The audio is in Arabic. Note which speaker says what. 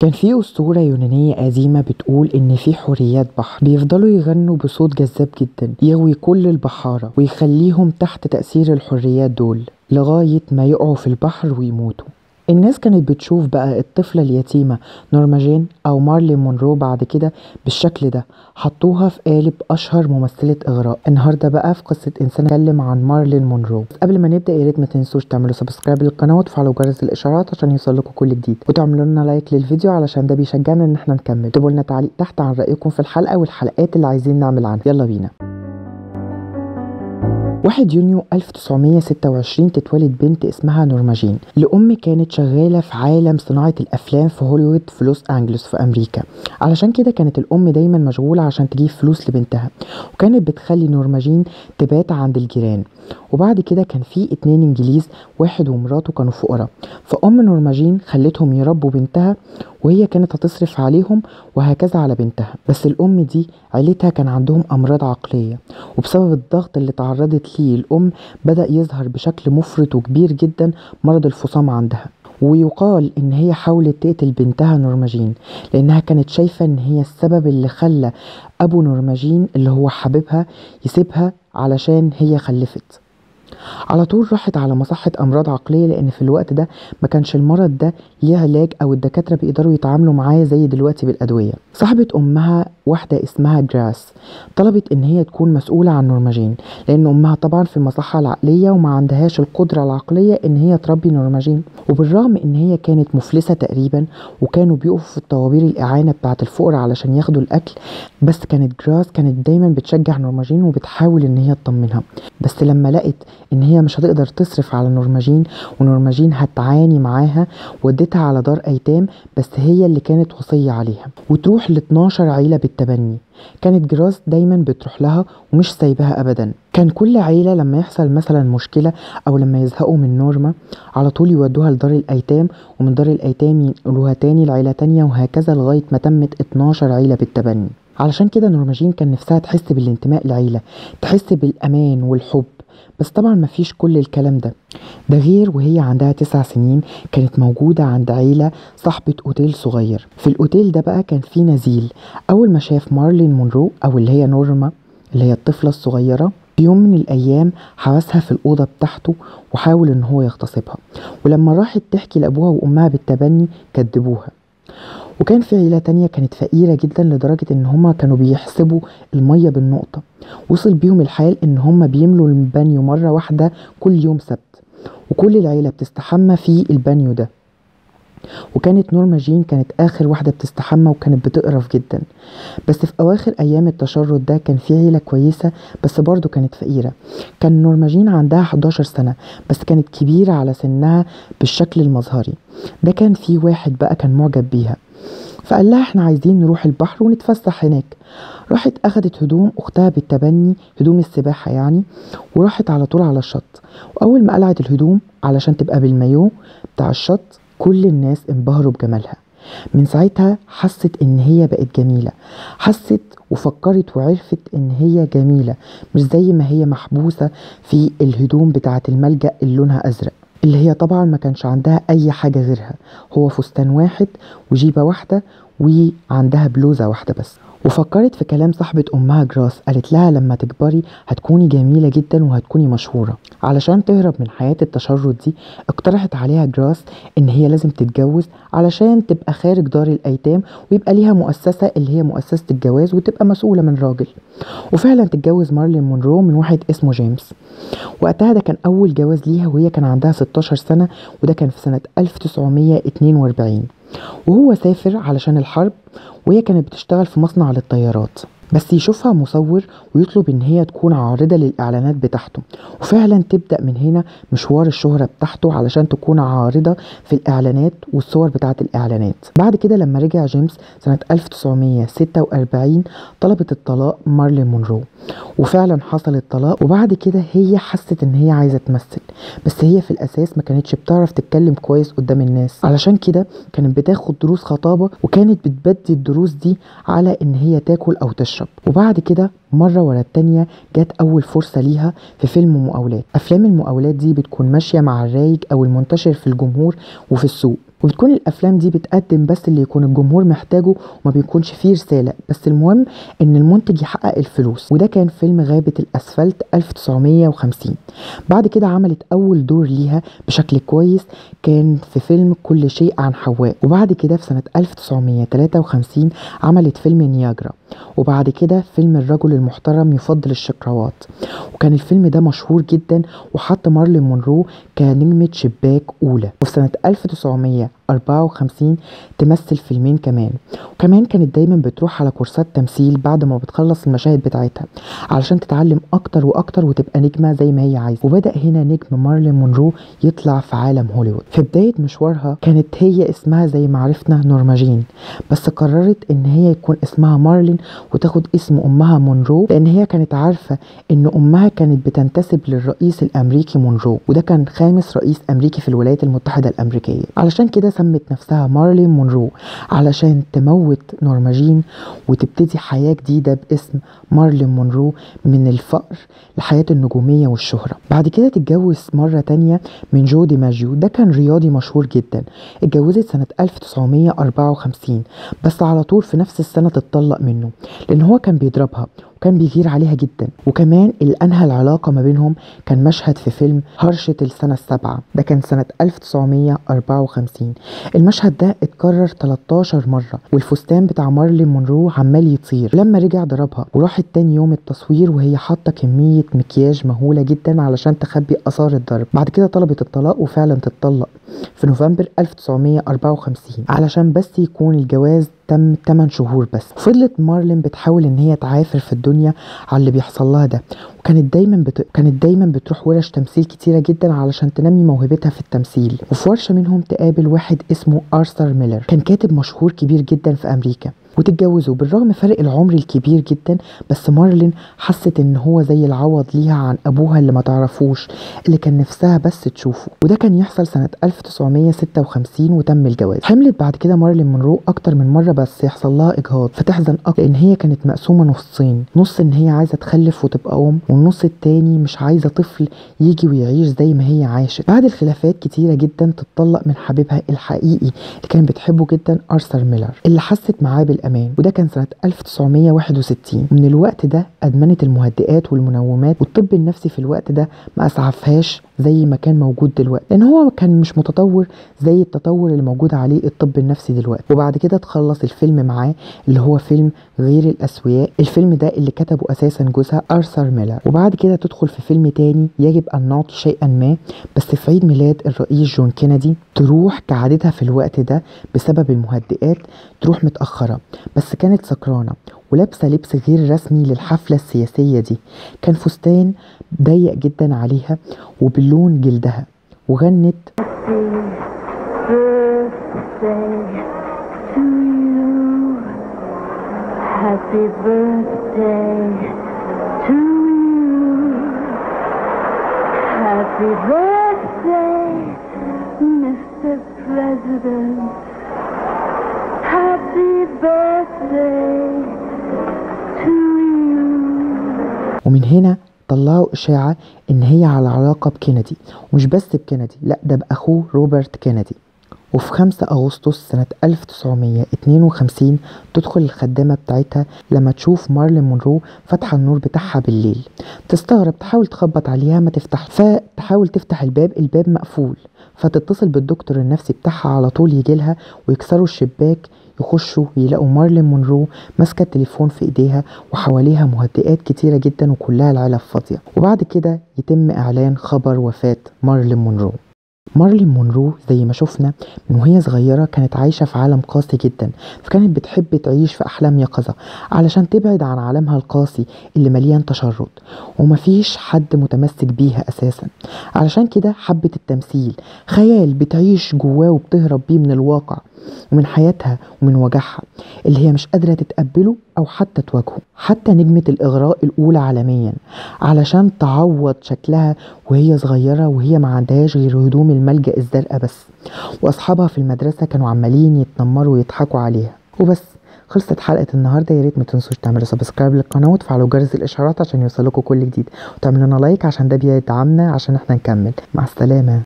Speaker 1: كان في أسطورة يونانية قديمة بتقول إن في حوريات بحر بيفضلوا يغنوا بصوت جذاب جدا يغوي كل البحارة ويخليهم تحت تأثير الحوريات دول لغاية ما يقعوا في البحر ويموتوا. الناس كانت بتشوف بقى الطفلة اليتيمة نورما جين أو مارلين مونرو بعد كده بالشكل ده، حطوها في قالب أشهر ممثلة إغراء. النهاردة بقى في قصة إنسان نتكلم عن مارلين مونرو. قبل ما نبدأ يا ريت ما تنسوش تعملوا سبسكرايب للقناة وتفعلوا جرس الإشعارات عشان يوصلكوا كل جديد، وتعملوا لنا لايك للفيديو علشان ده بيشجعنا إن احنا نكمل. اكتبوا لنا تعليق تحت عن رأيكم في الحلقة والحلقات اللي عايزين نعمل عنها. يلا بينا. 1 يونيو 1926 تتولد بنت اسمها نورما جين لأم كانت شغالة في عالم صناعة الأفلام في هوليوود في لوس أنجلوس في أمريكا. علشان كده كانت الأم دايما مشغولة عشان تجيب فلوس لبنتها، وكانت بتخلي نورما جين تبات عند الجيران. وبعد كده كان في 2 إنجليز، واحد ومراته كانوا فقراء، فأم نورما جين خلتهم يربوا بنتها وهي كانت هتصرف عليهم وهكذا على بنتها. بس الأم دي عيلتها كان عندهم أمراض عقلية، وبسبب الضغط اللي تعرضت ليه الأم بدأ يظهر بشكل مفرط وكبير جدا مرض الفصام عندها. ويقال إن هي حاولت تقتل بنتها نورما جين لأنها كانت شايفة إن هي السبب اللي خلى أبو نورما جين اللي هو حبيبها يسيبها علشان هي خلفت. على طول راحت على مصحة أمراض عقلية، لأن في الوقت ده ما كانش المرض ده ليه علاج أو الدكاترة بيقدروا يتعاملوا معاه زي دلوقتي بالأدوية. صاحبة أمها واحدة اسمها جراس طلبت إن هي تكون مسؤولة عن نورما جين، لأن أمها طبعا في المصحة العقلية وما عندهاش القدرة العقلية إن هي تربي نورما جين. وبالرغم إن هي كانت مفلسة تقريبا وكانوا بيقفوا في الطوابير الإعانة بتاعة الفقراء علشان ياخدوا الأكل، بس كانت جراس كانت دايما بتشجع نورما جين وبتحاول إن هي تطمنها. بس لما لقت ان هي مش هتقدر تصرف على نورما جين ونورما جين هتعاني معاها، ودتها على دار ايتام بس هي اللي كانت وصية عليها وتروح ل 12 عيلة بالتبني. كانت جراس دايما بتروح لها ومش سايباها ابدا. كان كل عيلة لما يحصل مثلا مشكلة او لما يزهقوا من نورما على طول يودوها لدار الايتام، ومن دار الايتام ينقلوها تاني لعيلة تانية وهكذا لغاية ما تمت 12 عيلة بالتبني. علشان كده نورما جين كان نفسها تحس بالانتماء لعيلة، تحس بالامان والحب. بس طبعا مفيش كل الكلام ده غير وهي عندها 9 سنين كانت موجودة عند عيلة صاحبة اوتيل صغير. في الاوتيل ده بقى كان في نزيل. اول ما شاف مارلين مونرو او اللي هي نورما اللي هي الطفلة الصغيرة، في يوم من الايام حبسها في الاوضة بتاعته وحاول ان هو يغتصبها، ولما راحت تحكي لابوها وامها بالتبني كدبوها. وكان في عيلة تانية كانت فقيرة جدا لدرجة ان هما كانوا بيحسبوا المية بالنقطة. وصل بيهم الحال ان هما بيملوا البانيو مرة واحدة كل يوم سبت، وكل العيلة بتستحمى في البانيو ده. وكانت نورما جين كانت اخر واحدة بتستحمى وكانت بتقرف جدا. بس في اواخر ايام التشرد ده كان في عيلة كويسة بس برضو كانت فقيرة. كان نورما جين عندها 11 سنة بس كانت كبيرة على سنها بالشكل المظهري ده. كان في واحد بقى كان معجب بيها، فقال لها احنا عايزين نروح البحر ونتفسح هناك. راحت اخدت هدوم اختها بالتبني، هدوم السباحة يعني، وراحت على طول على الشط. واول ما قلعت الهدوم علشان تبقى بالمايو بتاع الشط كل الناس انبهروا بجمالها. من ساعتها حست ان هي بقت جميلة، حست وفكرت وعرفت ان هي جميلة مش زي ما هي محبوسة في الهدوم بتاعة الملجأ اللي لونها ازرق، اللي هي طبعا ما كانش عندها اي حاجة غيرها، هو فستان واحد وجيبة واحدة وعندها بلوزة واحدة بس. وفكرت في كلام صاحبة أمها جراس، قالت لها لما تكبري هتكوني جميلة جدا وهتكوني مشهورة. علشان تهرب من حياة التشرد دي اقترحت عليها جراس إن هي لازم تتجوز علشان تبقى خارج دار الأيتام ويبقى ليها مؤسسة اللي هي مؤسسة الجواز وتبقى مسؤولة من راجل. وفعلا تتجوز مارلين مونرو من واحد اسمه جيمس. وقتها ده كان أول جواز ليها وهي كان عندها 16 سنة، وده كان في سنة 1942. وهو سافر علشان الحرب وهي كانت بتشتغل في مصنع للطيارات، بس يشوفها مصور ويطلب ان هي تكون عارضة للإعلانات بتاعته، وفعلا تبدأ من هنا مشوار الشهرة بتاعته علشان تكون عارضة في الإعلانات والصور بتاعة الإعلانات. بعد كده لما رجع جيمس سنة 1946 طلبت الطلاق مارلين مونرو، وفعلا حصل الطلاق. وبعد كده هي حست ان هي عايزة تمثل، بس هي في الأساس ما كانتش بتعرف تتكلم كويس قدام الناس، علشان كده كانت بتاخد دروس خطابة وكانت بتبدي الدروس دي على ان هي تاكل او تشرب. وبعد كده مرة ورا التانية جات أول فرصة ليها في فيلم مقاولات. أفلام المقاولات دي بتكون ماشية مع الرايج أو المنتشر في الجمهور وفي السوق، وبتكون الافلام دي بتقدم بس اللي يكون الجمهور محتاجه وما بيكونش فيه رسالة، بس المهم ان المنتج يحقق الفلوس. وده كان فيلم غابة الاسفلت 1950. بعد كده عملت اول دور ليها بشكل كويس كان في فيلم كل شيء عن حواء. وبعد كده في سنة 1953 عملت فيلم نياجرا. وبعد كده فيلم الرجل المحترم يفضل الشقراوات، وكان الفيلم ده مشهور جدا وحط مارلين مونرو كنجمة شباك أولى. وفي سنة 1954 تمثل فيلمين كمان. وكمان كانت دايما بتروح على كورسات تمثيل بعد ما بتخلص المشاهد بتاعتها علشان تتعلم أكتر وأكتر وتبقى نجمة زي ما هي عايزة. وبدأ هنا نجم مارلين مونرو يطلع في عالم هوليوود. في بداية مشوارها كانت هي اسمها زي ما عرفنا نورما جين، بس قررت ان هي يكون اسمها مارلين وتاخد اسم امها مونرو، لان هي كانت عارفة ان امها كانت بتنتسب للرئيس الامريكي مونرو، وده كان خامس رئيس امريكي في الولايات المتحدة الامريكية. علشان كده سمت نفسها مارلين مونرو علشان تموت نورما جين وتبتدي حياة جديدة باسم مارلين مونرو من الفقر لحياة النجومية والشهرة. بعد كده تتجوز مرة تانية من جو ديماجيو، ده كان رياضي مشهور جدا. اتجوزت سنة 1954، بس على طول في نفس السنة تتطلق منه لان هو كان بيضربها وكان بيغير عليها جدا. وكمان اللي انهى العلاقة ما بينهم كان مشهد في فيلم هرشة السنة السابعة، ده كان سنة 1954. المشهد ده اتكرر 13 مرة والفستان بتاع مارلين مونرو عمال يطير. لما رجع ضربها وراحت تاني يوم التصوير وهي حاطة كمية مكياج مهولة جدا علشان تخبي اثار الضرب. بعد كده طلبت الطلاق وفعلا تتطلق في نوفمبر 1954 علشان بس يكون الجواز تم 8 شهور بس. فضلت مارلين بتحاول ان هي تعافر في الدنيا على اللي بيحصل لها ده، كانت دايما بتروح ورش تمثيل كتيرة جدا علشان تنمي موهبتها في التمثيل. وفي ورشة منهم تقابل واحد اسمه آرثر ميلر، كان كاتب مشهور كبير جدا في امريكا، وتتجوزوا. بالرغم فرق العمر الكبير جدا بس مارلين حست ان هو زي العوض ليها عن ابوها اللي ما تعرفوش، اللي كان نفسها بس تشوفه. وده كان يحصل سنة 1956 وتم الجواز. حملت بعد كده مارلين مونرو اكتر من مرة بس يحصل لها اجهاض فتحزن اكتر، لان هي كانت مقسومة نصين، نص ان هي عايزة تخلف وتبقى ام، والنص التاني مش عايزة طفل يجي ويعيش زي ما هي عاشت. بعد الخلافات كتيرة جدا تتطلق من حبيبها الحقيقي اللي كان بتحبه جدا آرثر ميلر، اللي حست معاه بالامان. وده كان سنة 1961. ومن الوقت ده ادمنت المهدئات والمنومات، والطب النفسي في الوقت ده ما اسعفهاش زي ما كان موجود دلوقتي، لان هو كان مش متطور زي التطور اللي موجود عليه الطب النفسي دلوقتي. وبعد كده تخلص الفيلم معاه اللي هو فيلم غير الاسوياء. الفيلم ده اللي كتبه اساسا جوزها آرثر ميلر. وبعد كده تدخل في فيلم تاني يجب ان نعطي شيئا ما، بس في عيد ميلاد الرئيس جون كينيدي تروح كعادتها في الوقت ده بسبب المهدئات، تروح متأخرة بس كانت سكرانة ولابسة لبس غير رسمي للحفلة السياسية دي. كان فستان ضيق جدا عليها وباللون جلدها، وغنت Happy birthday to you, happy birthday Mr. President, happy birthday to you. ومن هنا طلعوا إشاعة إن هي على علاقة بكينيدي، ومش بس بكينيدي، لأ ده بأخوه روبرت كينيدي. وفي 5 أغسطس سنة 1952 تدخل الخدامة بتاعتها لما تشوف مارلين مونرو فاتحة النور بتاعها بالليل، تستغرب، تحاول تخبط عليها ما تفتح، فتحاول تفتح الباب مقفول، فتتصل بالدكتور النفسي بتاعها على طول يجيلها ويكسروا الشباك، يخشوا يلاقوا مارلين مونرو ماسكة التليفون في ايديها وحواليها مهدئات كتيرة جدا وكلها العلب فاضية. وبعد كده يتم اعلان خبر وفاة مارلين مونرو. مارلين مونرو زي ما شفنا من وهي صغيرة كانت عايشة في عالم قاسي جدا، فكانت بتحب تعيش في أحلام يقظة علشان تبعد عن عالمها القاسي اللي مليان تشرد ومفيش حد متمسك بيها أساسا. علشان كده حبت التمثيل، خيال بتعيش جواه وبتهرب بيه من الواقع ومن حياتها ومن وجعها اللي هي مش قادرة تتقبله أو حتى تواجهه. حتى نجمة الإغراء الأولى عالميا علشان تعوض شكلها وهي صغيرة وهي ما عندهاش غير هدوم الملجأ الزرقاء بس، وأصحابها في المدرسة كانوا عمالين يتنمروا ويضحكوا عليها. وبس خلصت حلقة النهاردة. يا ريت ما تنسوش تعملوا سبسكرايب للقناة وتفعلوا جرس الإشعارات عشان يوصلكوا كل جديد، وتعملوا لنا لايك عشان ده بيدعمنا عشان احنا نكمل. مع السلامة.